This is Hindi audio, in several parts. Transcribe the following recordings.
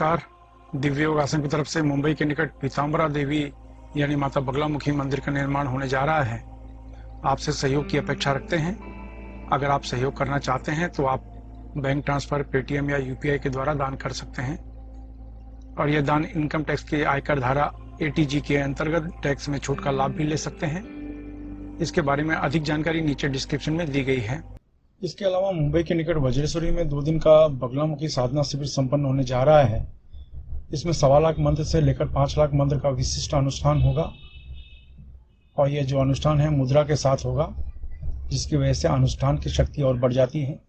नमस्कार। दिव्य योगासन की तरफ से मुंबई के निकट पीताम्बरा देवी यानी माता बगलामुखी मंदिर का निर्माण होने जा रहा है। आपसे सहयोग की अपेक्षा रखते हैं। अगर आप सहयोग करना चाहते हैं तो आप बैंक ट्रांसफर, पेटीएम या यूपीआई के द्वारा दान कर सकते हैं और यह दान इनकम टैक्स के आयकर धारा एटीजी के अंतर्गत टैक्स में छूट का लाभ भी ले सकते हैं। इसके बारे में अधिक जानकारी नीचे डिस्क्रिप्शन में दी गई है। इसके अलावा मुंबई के निकट वज्रेश्वरी में 2 दिन का बगलामुखी साधना शिविर संपन्न होने जा रहा है। इसमें 1.25 लाख मंत्र से लेकर 5 लाख मंत्र का विशिष्ट अनुष्ठान होगा और यह जो अनुष्ठान है मुद्रा के साथ होगा, जिसकी वजह से अनुष्ठान की शक्ति और बढ़ जाती है।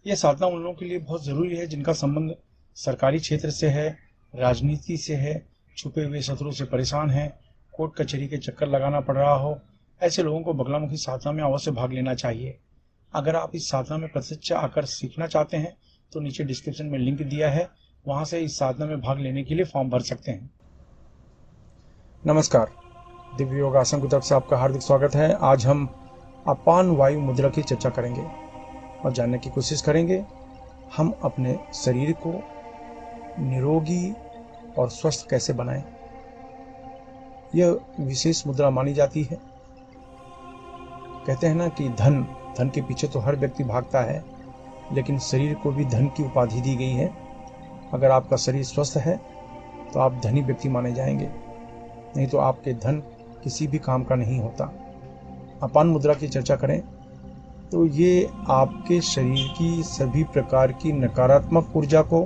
यह साधना उन लोगों के लिए बहुत ज़रूरी है जिनका संबंध सरकारी क्षेत्र से है, राजनीति से है, छुपे हुए शत्रु से परेशान है, कोर्ट कचहरी के चक्कर लगाना पड़ रहा हो। ऐसे लोगों को बगलामुखी साधना में अवश्य भाग लेना चाहिए। अगर आप इस साधना में प्रत्यक्ष आकर सीखना चाहते हैं तो नीचे डिस्क्रिप्शन में लिंक दिया है, वहां से इस साधना में भाग लेने के लिए फॉर्म भर सकते हैं। नमस्कार, दिव्य योगासन की तरफ से आपका हार्दिक स्वागत है। आज हम अपान वायु मुद्रा की चर्चा करेंगे और जानने की कोशिश करेंगे हम अपने शरीर को निरोगी और स्वस्थ कैसे बनाएं। यह विशेष मुद्रा मानी जाती है। कहते हैं ना कि धन के पीछे तो हर व्यक्ति भागता है, लेकिन शरीर को भी धन की उपाधि दी गई है। अगर आपका शरीर स्वस्थ है तो आप धनी व्यक्ति माने जाएंगे, नहीं तो आपके धन किसी भी काम का नहीं होता। अपान मुद्रा की चर्चा करें तो ये आपके शरीर की सभी प्रकार की नकारात्मक ऊर्जा को,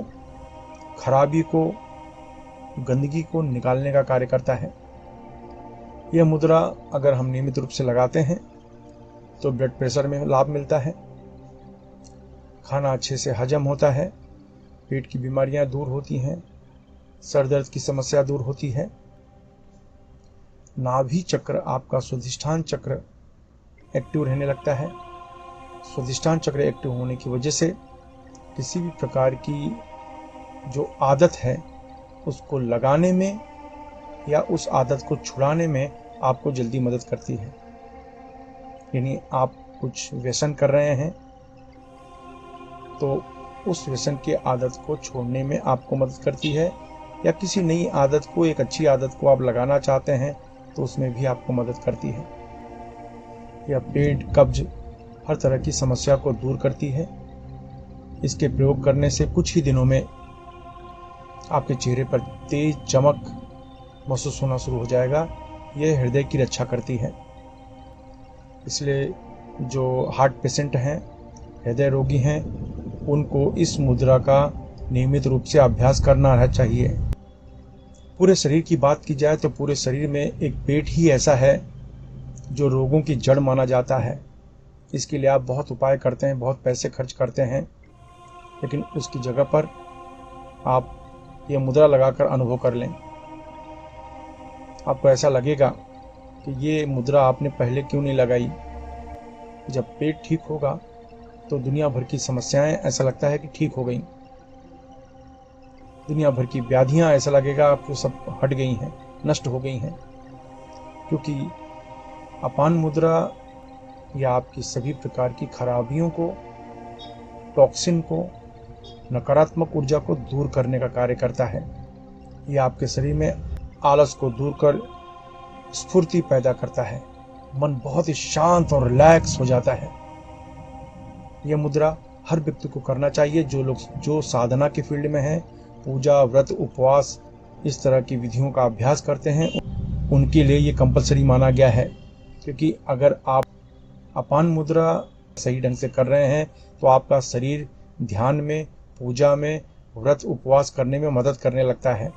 खराबी को, गंदगी को निकालने का कार्य करता है। यह मुद्रा अगर हम नियमित रूप से लगाते हैं तो ब्लड प्रेशर में लाभ मिलता है, खाना अच्छे से हजम होता है, पेट की बीमारियां दूर होती हैं, सर दर्द की समस्या दूर होती है, नाभि चक्र, आपका स्वादिष्ठान चक्र एक्टिव रहने लगता है। स्वादिष्ठान चक्र एक्टिव होने की वजह से किसी भी प्रकार की जो आदत है उसको लगाने में या उस आदत को छुड़ाने में आपको जल्दी मदद करती है। यानी आप कुछ व्यसन कर रहे हैं तो उस व्यसन की आदत को छोड़ने में आपको मदद करती है, या किसी नई आदत को, एक अच्छी आदत को आप लगाना चाहते हैं तो उसमें भी आपको मदद करती है। यह पेट, कब्ज, हर तरह की समस्या को दूर करती है। इसके प्रयोग करने से कुछ ही दिनों में आपके चेहरे पर तेज चमक महसूस होना शुरू हो जाएगा। यह हृदय की रक्षा करती है। इसलिए जो हार्ट पेशेंट हैं, हृदय रोगी हैं, उनको इस मुद्रा का नियमित रूप से अभ्यास करना चाहिए। पूरे शरीर की बात की जाए तो पूरे शरीर में एक पेट ही ऐसा है जो रोगों की जड़ माना जाता है। इसके लिए आप बहुत उपाय करते हैं, बहुत पैसे खर्च करते हैं, लेकिन उसकी जगह पर आप ये मुद्रा लगाकर अनुभव कर लें। आपको ऐसा लगेगा कि ये मुद्रा आपने पहले क्यों नहीं लगाई। जब पेट ठीक होगा तो दुनिया भर की समस्याएं ऐसा लगता है कि ठीक हो गई। दुनिया भर की व्याधियां ऐसा लगेगा आपको सब हट गई हैं, नष्ट हो गई हैं, क्योंकि अपान मुद्रा या आपकी सभी प्रकार की खराबियों को, टॉक्सिन को, नकारात्मक ऊर्जा को दूर करने का कार्य करता है। यह आपके शरीर में आलस को दूर कर स्फूर्ति पैदा करता है। मन बहुत ही शांत और रिलैक्स हो जाता है। यह मुद्रा हर व्यक्ति को करना चाहिए। जो लोग जो साधना के फील्ड में हैं, पूजा, व्रत, उपवास, इस तरह की विधियों का अभ्यास करते हैं, उनके लिए ये कंपलसरी माना गया है। क्योंकि अगर आप अपान मुद्रा सही ढंग से कर रहे हैं तो आपका शरीर ध्यान में, पूजा में, व्रत, उपवास करने में मदद करने लगता है।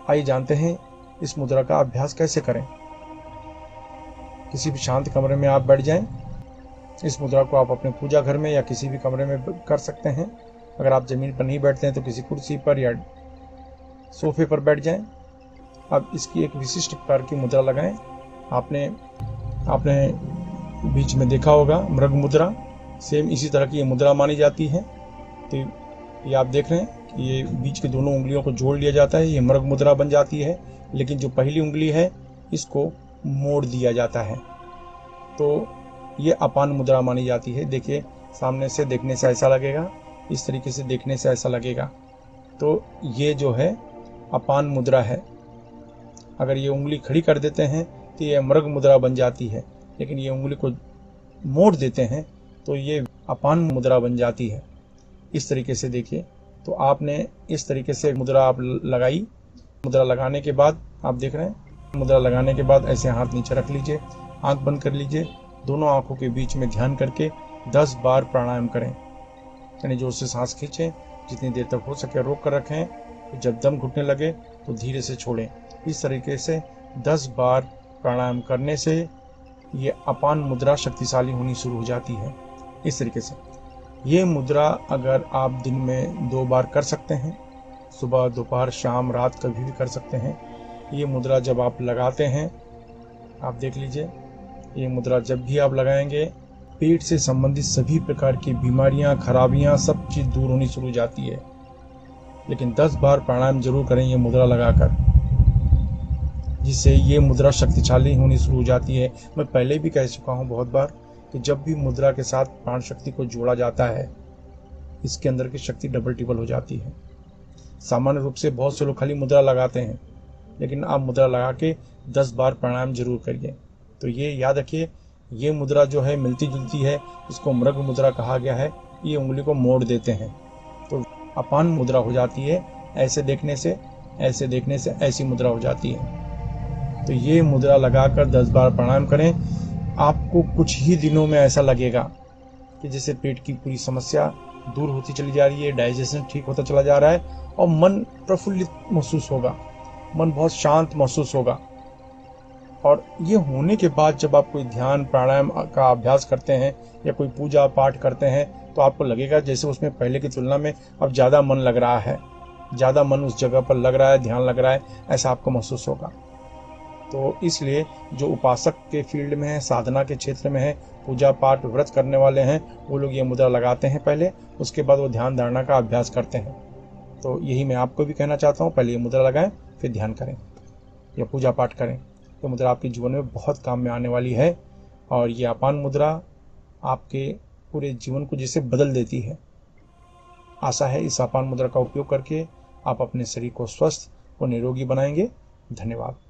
आइए जानते हैं इस मुद्रा का अभ्यास कैसे करें। किसी भी शांत कमरे में आप बैठ जाएं। इस मुद्रा को आप अपने पूजा घर में या किसी भी कमरे में कर सकते हैं। अगर आप जमीन पर नहीं बैठते हैं तो किसी कुर्सी पर या सोफे पर बैठ जाएं। अब इसकी एक विशिष्ट प्रकार की मुद्रा लगाएं। आपने बीच में देखा होगा मृग मुद्रा, सेम इसी तरह की ये मुद्रा मानी जाती है। तो ये आप देख रहे हैं कि ये बीच के दोनों उंगलियों को जोड़ लिया जाता है, ये मृग मुद्रा बन जाती है। लेकिन जो पहली उंगली है इसको मोड़ दिया जाता है, तो ये अपान मुद्रा मानी जाती है। देखिए, सामने से देखने से ऐसा लगेगा, इस तरीके से देखने से ऐसा लगेगा। तो ये जो है अपान मुद्रा है। अगर ये उंगली खड़ी कर देते हैं तो ये मृग मुद्रा बन जाती है, लेकिन ये उंगली को मोड़ देते हैं तो ये अपान मुद्रा बन जाती है। इस तरीके से देखिए, तो आपने इस तरीके से मुद्रा आप लगाई। मुद्रा लगाने के बाद आप देख रहे हैं, मुद्रा लगाने के बाद ऐसे हाथ नीचे रख लीजिए, आंख बंद कर लीजिए, दोनों आंखों के बीच में ध्यान करके 10 बार प्राणायाम करें। यानी जोर से सांस खींचें, जितनी देर तक हो सके रोक कर रखें, तो जब दम घुटने लगे तो धीरे से छोड़ें। इस तरीके से 10 बार प्राणायाम करने से ये अपान मुद्रा शक्तिशाली होनी शुरू हो जाती है। इस तरीके से ये मुद्रा अगर आप दिन में 2 बार कर सकते हैं, सुबह, दोपहर, शाम, रात, कभी भी कर सकते हैं। ये मुद्रा जब आप लगाते हैं, आप देख लीजिए, ये मुद्रा जब भी आप लगाएंगे, पेट से संबंधित सभी प्रकार की बीमारियां, खराबियां, सब चीज़ दूर होनी शुरू हो जाती है। लेकिन 10 बार प्राणायाम जरूर करें ये मुद्रा लगाकर, जिससे ये मुद्रा शक्तिशाली होनी शुरू हो जाती है। मैं पहले भी कह चुका हूँ बहुत बार कि जब भी मुद्रा के साथ प्राण शक्ति को जोड़ा जाता है, इसके अंदर की शक्ति डबल टिबल हो जाती है। सामान्य रूप से बहुत से लोग खाली मुद्रा लगाते हैं, लेकिन आप मुद्रा लगा के 10 बार प्राणायाम जरूर करिए। तो ये याद रखिए, ये मुद्रा जो है मिलती जुलती है, इसको मृग मुद्रा कहा गया है। ये उंगली को मोड़ देते हैं तो अपान मुद्रा हो जाती है। ऐसे देखने से ऐसी मुद्रा हो जाती है। तो ये मुद्रा लगाकर 10 बार प्राणायाम करें। आपको कुछ ही दिनों में ऐसा लगेगा कि जैसे पेट की पूरी समस्या दूर होती चली जा रही है, डाइजेशन ठीक होता चला जा रहा है और मन प्रफुल्लित महसूस होगा, मन बहुत शांत महसूस होगा। और ये होने के बाद जब आप कोई ध्यान प्राणायाम का अभ्यास करते हैं या कोई पूजा पाठ करते हैं, तो आपको लगेगा जैसे उसमें पहले की तुलना में अब ज़्यादा मन लग रहा है, ज़्यादा मन उस जगह पर लग रहा है, ध्यान लग रहा है, ऐसा आपको महसूस होगा। तो इसलिए जो उपासक के फील्ड में है, साधना के क्षेत्र में है, पूजा पाठ व्रत करने वाले हैं, वो लोग ये मुद्रा लगाते हैं पहले, उसके बाद वो ध्यान धारणा का अभ्यास करते हैं। तो यही मैं आपको भी कहना चाहता हूँ, पहले ये मुद्रा लगाएं, फिर ध्यान करें या पूजा पाठ करें। ये मुद्रा आपके जीवन में बहुत काम में आने वाली है और ये अपान मुद्रा आपके पूरे जीवन को जैसे बदल देती है। आशा है इस अपान मुद्रा का उपयोग करके आप अपने शरीर को स्वस्थ और निरोगी बनाएंगे। धन्यवाद।